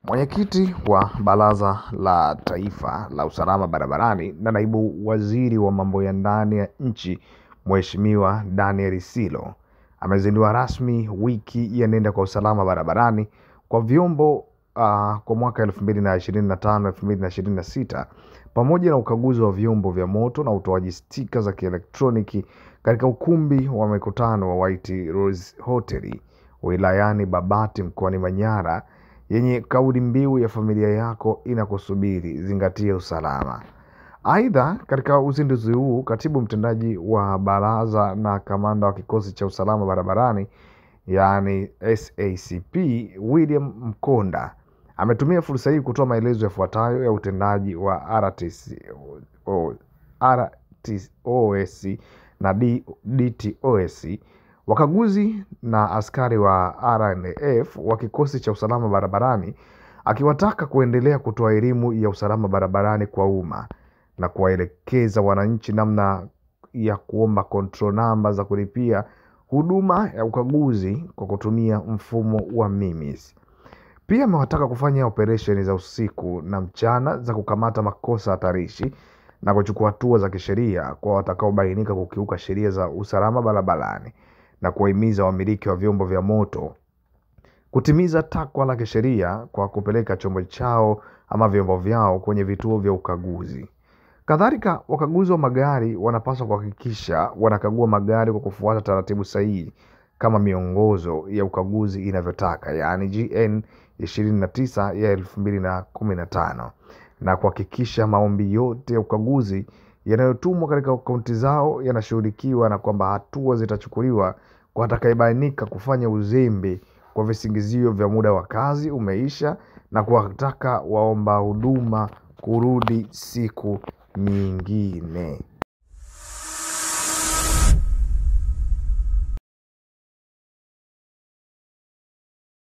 Mwenyekiti wa Baraza la Taifa la Usalama Barabarani na naibu waziri wa mambo ya ndani ya nchi Mheshimiwa Daniel Silo amezindua rasmi wiki ya Nenda kwa Usalama Barabarani kwa vyombo kwa mwaka 2025-2026 pamoja na ukaguzi wa vyombo vya moto na utoaji stika za kielektroniki katika ukumbi wa mikutano wa White Rose Hotel wilayani Babati mkoani Manyara, yenye kauli mbiu ya familia yako inakusubiri, zingatia usalama. Aidha, katika uzinduzi huu, katibu mtendaji wa baraza na kamanda wa kikosi cha usalama barabarani yani SACP William Mkonda ametumia fursa hii kutoa maelezo yafuatayo ya utendaji wa RTOS na DTOS, wakaguzi na askari wa RNF wa kikosi cha usalama barabarani, akiwataka kuendelea kutoa elimu ya usalama barabarani kwa umma na kuwaelekeza wananchi namna ya kuomba control number za kulipia huduma ya ukaguzi kwa kutumia mfumo wa MIMIS. Pia amewataka kufanya operesheni za usiku na mchana za kukamata makosa hatarishi na kuchukua hatua za kisheria kwa watakaobainika kukiuka sheria za usalama barabarani, na kuwahimiza wamiliki wa vyombo vya moto kutimiza takwa la kisheria kwa kupeleka chombo chao ama vyombo vyao kwenye vituo vya ukaguzi. Kadhalika, wakaguzi wa magari wanapaswa kuhakikisha wanakagua magari kwa kufuata taratibu sahihi kama miongozo ya ukaguzi inavyotaka, yani GN 29 ya 2015, na kuhakikisha maombi yote ya ukaguzi yanayotumwa katika akaunti zao yanashughulikiwa na kwamba hatua zitachukuliwa kwa atakayebainika kufanya uzembe kwa visingizio vya muda wa kazi umeisha, na kuwataka waomba huduma kurudi siku nyingine.